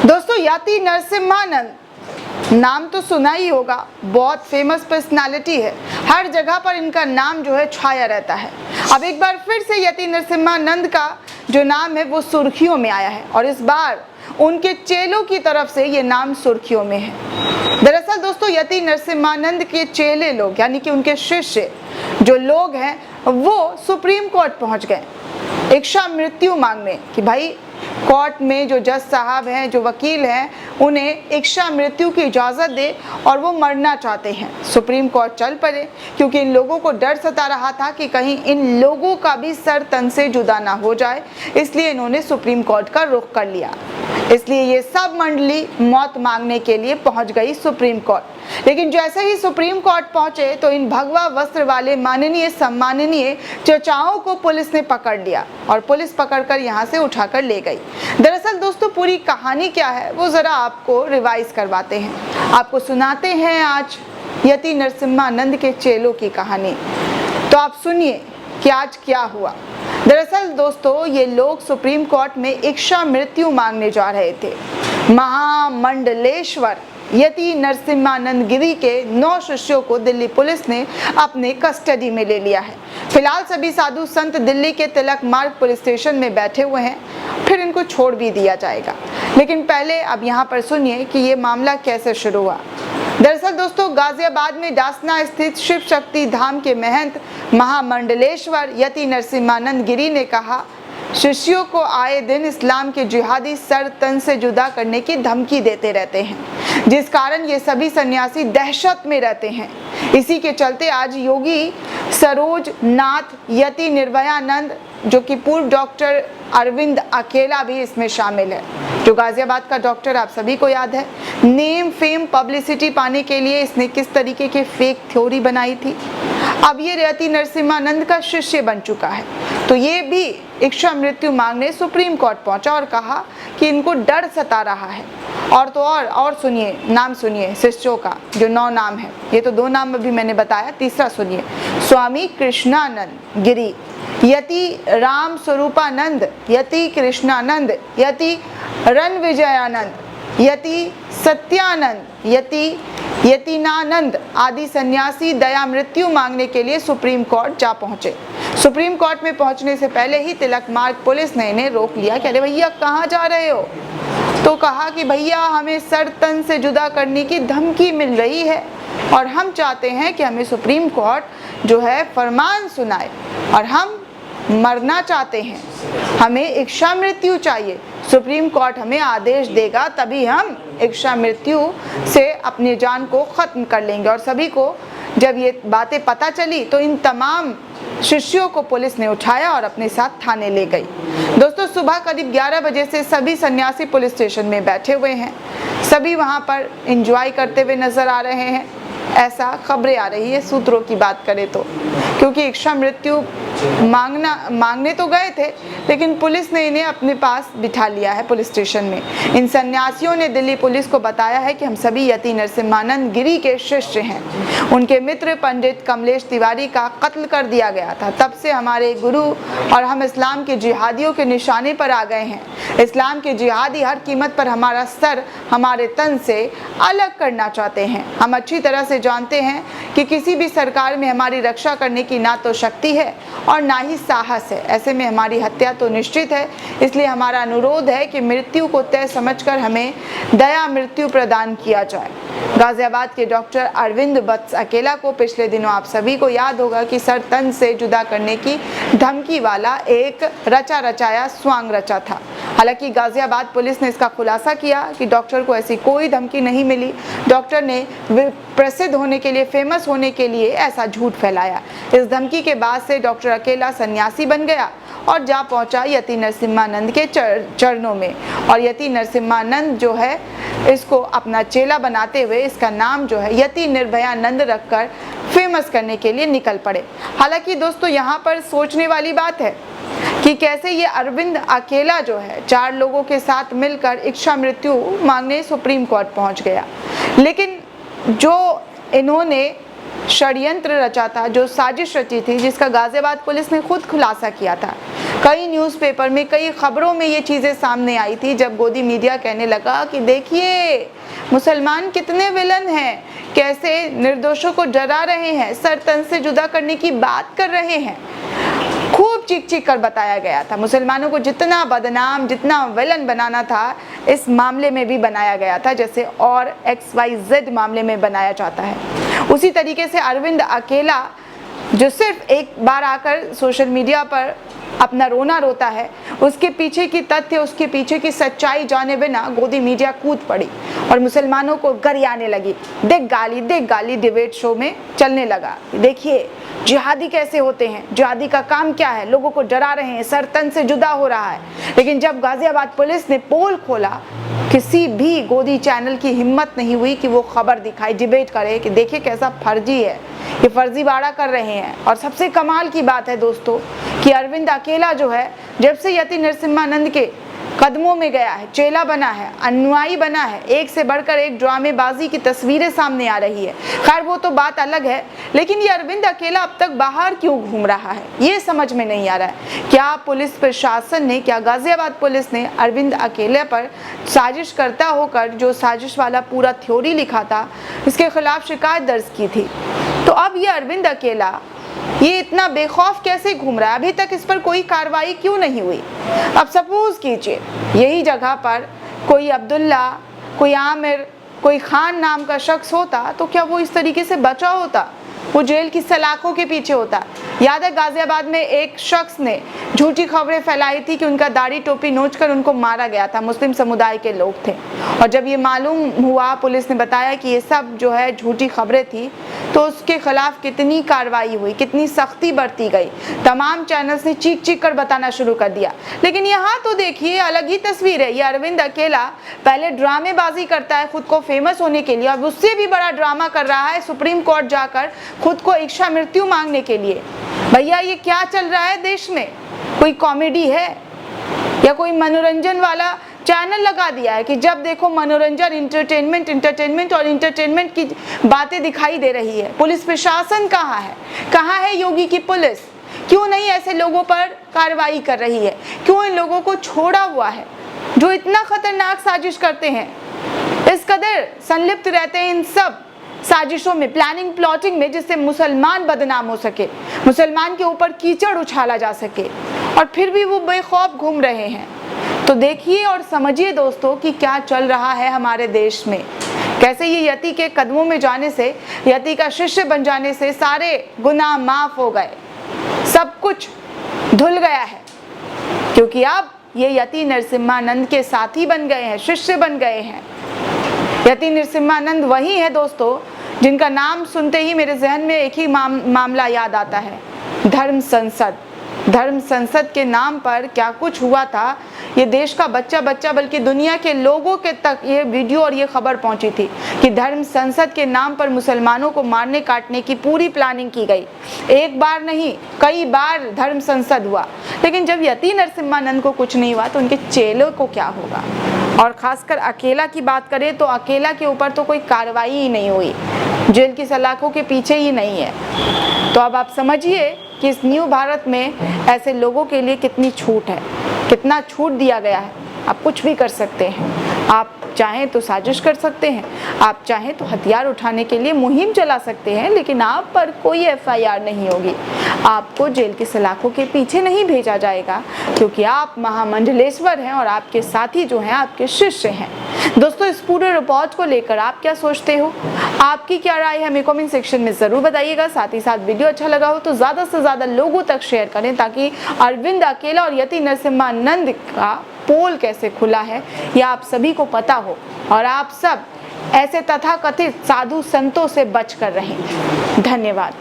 दोस्तों, यति नरसिम्हानंद नाम तो सुना ही होगा, बहुत फेमस पर्सनालिटी है, हर जगह पर इनका नाम जो है छाया रहता है। अब एक बार फिर से यति नरसिम्हानंद का जो नाम है वो सुर्खियों में आया है और इस बार उनके चेलों की तरफ से ये नाम सुर्खियों में है। दरअसल दोस्तों, यति नरसिम्हानंद के चेले लोग यानी कि उनके शिष्य जो लोग हैं वो सुप्रीम कोर्ट पहुंच गए इच्छा मृत्यु मांगने कि भाई कोर्ट में जो जज साहब हैं, जो वकील हैं, उन्हें इच्छा मृत्यु की इजाज़त दे और वो मरना चाहते हैं। सुप्रीम कोर्ट चल पड़े क्योंकि इन लोगों को डर सता रहा था कि कहीं इन लोगों का भी सर तन से जुदा ना हो जाए, इसलिए इन्होंने सुप्रीम कोर्ट का रुख कर लिया। इसलिए ये सब मंडली मौत मांगने के लिए पहुंच गई सुप्रीम कोर्ट। लेकिन जैसे ही सुप्रीम कोर्ट पहुंचे तो इन भगवा वस्त्र वाले माननीय सम्माननीय चचाओं को पुलिस ने पकड़ लिया और पुलिस पकड़कर यहां से उठाकर ले गई। दरअसल दोस्तों, पूरी कहानी क्या है वो जरा आपको रिवाइज करवाते हैं, आपको सुनाते हैं आज यति नरसिम्हानंद के चेलों की कहानी। तो आप सुनिए कि आज क्या हुआ। दरअसल दोस्तों, ये लोग सुप्रीम कोर्ट में इच्छा मृत्यु मांगने जा रहे थे। महामंडलेश्वर यति नरसिम्हानंद गिरी के 9 शिष्यों को दिल्ली पुलिस ने अपने कस्टडी में ले लिया है। फिलहाल सभी साधु संत दिल्ली के तिलक मार्ग पुलिस स्टेशन में बैठे हुए हैं, फिर इनको छोड़ भी दिया जाएगा। लेकिन पहले अब यहाँ पर सुनिए कि ये मामला कैसे शुरू हुआ। दरअसल दोस्तों, गाजियाबाद में डासना स्थित शिव शक्ति धाम के महंत महामंडलेश्वर यति नरसिम्हानंद गिरी ने कहा, शिष्यों को आए दिन इस्लाम के जिहादी सर तन से जुदा करने की धमकी देते रहते हैं, जिस कारण ये सभी सन्यासी दहशत में रहते हैं। इसी के चलते आज योगी सरोज नाथ यति निर्भयानंद, जो कि पूर्व डॉक्टर अरविंद अकेला भी इसमें शामिल है, जो गाजियाबाद का डॉक्टर आप सभी को याद है, नेम फेम पब्लिसिटी पाने के लिए इसने किस तरीके के फेक थ्योरी बनाई थी। अब ये यति नरसिम्हानंद का शिष्य बन चुका है, तो ये भी इच्छा मृत्यु मांगने सुप्रीम कोर्ट पहुंचा और कहा कि इनको डर सता रहा है। और तो और सुनिए, नाम सुनिए शिष्यों का, जो 9 नाम है, ये तो 2 नाम अभी मैंने बताया, तीसरा सुनिए, स्वामी कृष्णानंद गिरी, यति राम स्वरूपानंद, यति कृष्णानंद, यति रणविजयानंद, यति सत्यानंद, यति यतिनानंद आदि सन्यासी दया मृत्यु मांगने के लिए सुप्रीम कोर्ट जा पहुंचे। सुप्रीम कोर्ट में पहुंचने से पहले ही तिलक मार्ग पुलिस ने इन्हें रोक लिया कि अरे भैया कहाँ जा रहे हो। तो कहा कि भैया हमें सर तन से जुदा करने की धमकी मिल रही है और हम चाहते हैं कि हमें सुप्रीम कोर्ट जो है फरमान सुनाए और हम मरना चाहते हैं, हमें इच्छा मृत्यु चाहिए। सुप्रीम कोर्ट हमें आदेश देगा तभी हम इच्छा मृत्यु से अपनी जान को खत्म कर लेंगे। और सभी को जब ये बातें पता चली तो इन तमाम शिष्यों को पुलिस ने उठाया और अपने साथ थाने ले गई। दोस्तों, सुबह करीब 11 बजे से सभी सन्यासी पुलिस स्टेशन में बैठे हुए हैं, सभी वहां पर एंजॉय करते हुए नजर आ रहे हैं, ऐसा खबरें आ रही है सूत्रों की बात करें तो, क्योंकि इच्छा मृत्यु मांगने तो गए थे लेकिन पुलिस ने इन्हें अपने पास बिठा लिया है पुलिस स्टेशन में। इन सन्यासियों ने दिल्ली पुलिस को बताया है कि हम सभी यति नरसिम्हानंद गिरी के शिष्य हैं, उनके मित्र पंडित कमलेश तिवारी का कत्ल कर दिया गया था, तब से हमारे गुरु और हम इस्लाम के जिहादियों के निशाने पर आ गए हैं। इस्लाम के जिहादी हर कीमत पर हमारा सर हमारे तन से अलग करना चाहते हैं। हम अच्छी तरह से जानते हैं कि किसी भी सरकार में हमारी रक्षा करने की ना तो शक्ति है और ना ही साहस है, ऐसे में हमारी हत्या तो निश्चित है। इसलिए हमारा अनुरोध है कि मृत्यु को तय समझकर हमें दया मृत्यु प्रदान किया जाए। गाजियाबाद के डॉक्टर अरविंद बत्स अकेला को पिछले दिनों आप सभी को याद होगा कि सर तन से जुदा करने की धमकी वाला एक रचा रचाया स्वांग रचा था। हालांकि गाजियाबाद पुलिस ने इसका खुलासा किया कि डॉक्टर को ऐसी कोई धमकी नहीं मिली, डॉक्टर ने प्रसिद्ध होने के लिए, फेमस होने के लिए ऐसा झूठ फैलाया। इस धमकी के बाद से डॉक्टर अकेला सन्यासी बन गया और जा पहुंचा यति नरसिम्हानंद के चरणों में, और यति नरसिम्हानंद जो है इसको अपना चेला बनाते हुए इसका नाम जो है यति निर्भयानंद रखकर फेमस करने के लिए निकल पड़े। हालांकि दोस्तों, यहाँ पर सोचने वाली बात है कि कैसे ये अरविंद अकेला जो है 4 लोगों के साथ मिलकर इच्छा मृत्यु मांगने सुप्रीम कोर्ट पहुंच गया। लेकिन जो इन्होंने षड्यंत्र रचा था, जो साजिश रची थी, जिसका गाजियाबाद पुलिस ने खुद खुलासा किया था, कई न्यूज़पेपर में, कई खबरों में ये चीज़ें सामने आई थी, जब गोदी मीडिया कहने लगा कि देखिए मुसलमान कितने विलन हैं, कैसे निर्दोषों को डरा रहे हैं, सर तन से जुदा करने की बात कर रहे हैं। खूब चीख चीख कर बताया गया था। मुसलमानों को जितना बदनाम, जितना विलन बनाना था, इस मामले में भी बनाया गया था, जैसे और XYZ मामले में बनाया जाता है। उसी तरीके से अरविंद अकेला, जो सिर्फ एक बार आकर सोशल मीडिया पर अपना रोना रोता है, उसके पीछे की तथ्य, उसके पीछे की सच्चाई जाने बिना गोदी मीडिया कूद पड़ी और मुसलमानों को गरियाने लगी। देख गाली डिबेट शो में चलने लगा। देखिए जिहादी कैसे होते हैं, जिहादी का काम क्या है, लोगों को डरा रहे हैं, सर तन से जुदा हो रहा है। लेकिन जब गाजियाबाद पुलिस ने पोल खोला, किसी भी गोदी चैनल की हिम्मत नहीं हुई कि वो खबर दिखाए, डिबेट करे कि देखिए कैसा फर्जी है, ये फर्जीवाड़ा कर रहे हैं। और सबसे कमाल की बात है दोस्तों कि अरविंद अकेला जो है, जब से यति नरसिम्हानंद के कदमों में गया है, चेला बना है, अनुयायी बना है, एक से बढ़कर एक ड्रामेबाजी की तस्वीरें सामने आ रही है। खैर वो तो बात अलग है, लेकिन ये अरविंद अकेला अब तक बाहर क्यों घूम रहा है, ये समझ में नहीं आ रहा है। क्या पुलिस प्रशासन ने, क्या गाजियाबाद पुलिस ने अरविंद अकेले पर साजिश करता होकर जो साजिश वाला पूरा थ्योरी लिखा था, इसके खिलाफ शिकायत दर्ज की थी? तो अब ये अरविंद अकेला ये इतना बेखौफ कैसे घूम रहा है? अभी तक इस पर कोई कार्रवाई क्यों नहीं हुई? अब सपोज कीजिए यही जगह पर कोई अब्दुल्ला, कोई आमिर, कोई खान नाम का शख्स होता, तो क्या वो इस तरीके से बचा होता? वो जेल की सलाखों के पीछे होता। याद है गाजियाबाद में एक शख्स ने झूठी खबरें फैलाई थी कि उनका दाढ़ी टोपी नोचकर उनको मारा गया था, मुस्लिम समुदाय के लोग थे। और जब ये मालूम हुआ, पुलिस ने बताया कि ये सब जो है झूठी खबरें थी, तो उसके खिलाफ कितनी कार्रवाई हुई, कितनी सख्ती बरती गई। तमाम चैनल्स ने चीख चीख कर बताना शुरू कर दिया। लेकिन यहाँ तो देखिए अलग ही तस्वीर है। ये अरविंद अकेला पहले ड्रामेबाजी करता है खुद को फेमस होने के लिए, अब उससे भी बड़ा ड्रामा कर रहा है सुप्रीम कोर्ट जाकर खुद को इच्छा मृत्यु मांगने के लिए। भैया ये क्या चल रहा है देश में? कोई कॉमेडी है या कोई मनोरंजन वाला चैनल लगा दिया है कि जब देखो मनोरंजन, इंटरटेनमेंट और इंटरटेनमेंट की बातें दिखाई दे रही है। पुलिस प्रशासन कहाँ है? कहाँ है योगी की पुलिस? क्यों नहीं ऐसे लोगों पर कार्रवाई कर रही है? क्यों इन लोगों को छोड़ा हुआ है जो इतना खतरनाक साजिश करते हैं, इस कदर संलिप्त रहते हैं इन सब साजिशों में, प्लानिंग प्लॉटिंग में, जिससे मुसलमान बदनाम हो सके, मुसलमान के ऊपर कीचड़ उछाला जा सके, और फिर भी वो बेखौफ घूम रहे हैं। तो देखिए और समझिए दोस्तों कि क्या चल रहा है हमारे देश में। कैसे ये यति के कदमों में जाने से, यति का शिष्य बन जाने से सारे गुनाह माफ हो गए, सब कुछ धुल गया है, क्योंकि अब ये यति नरसिम्हानंद के साथी बन गए हैं, शिष्य बन गए हैं। यति नरसिम्हानंद वही है दोस्तों जिनका नाम सुनते ही मेरे जहन में एक ही मामला याद आता है, धर्म संसद। धर्म संसद के नाम पर क्या कुछ हुआ था, ये देश का बच्चा बल्कि दुनिया के लोगों के तक ये वीडियो और ये खबर पहुंची थी कि धर्म संसद के नाम पर मुसलमानों को मारने काटने की पूरी प्लानिंग की गई। एक बार नहीं, कई बार धर्म संसद हुआ। लेकिन जब यति नरसिम्हानंद को कुछ नहीं हुआ तो उनके चेलों को क्या होगा? और खासकर अकेला की बात करें तो अकेला के ऊपर तो कोई कार्रवाई ही नहीं हुई, जेल की सलाखों के पीछे ही नहीं है। तो अब आप समझिए कि इस न्यू भारत में ऐसे लोगों के लिए कितनी छूट है, कितना छूट दिया गया है। आप कुछ भी कर सकते हैं, आप चाहें तो साजिश कर सकते हैं, आप चाहें तो हथियार उठाने के लिए मुहिम चला सकते हैं, लेकिन आप पर कोई FIR नहीं होगी, आपको जेल की सलाखों के पीछे नहीं भेजा जाएगा, क्योंकि आप महामंडलेश्वर हैं और आपके साथी जो हैं आपके शिष्य हैं। दोस्तों इस पूरे रिपोर्ट को लेकर आप क्या सोचते हो? आपकी क्या राय है हमें कमेंट सेक्शन में ज़रूर बताइएगा। साथ ही साथ वीडियो अच्छा लगा हो तो ज़्यादा से ज़्यादा लोगों तक शेयर करें, ताकि अरविंद अकेला और यति नरसिम्हानंद का पोल कैसे खुला है यह आप सभी को पता हो, और आप सब ऐसे तथाकथित साधु संतों से बच कर रहें। धन्यवाद।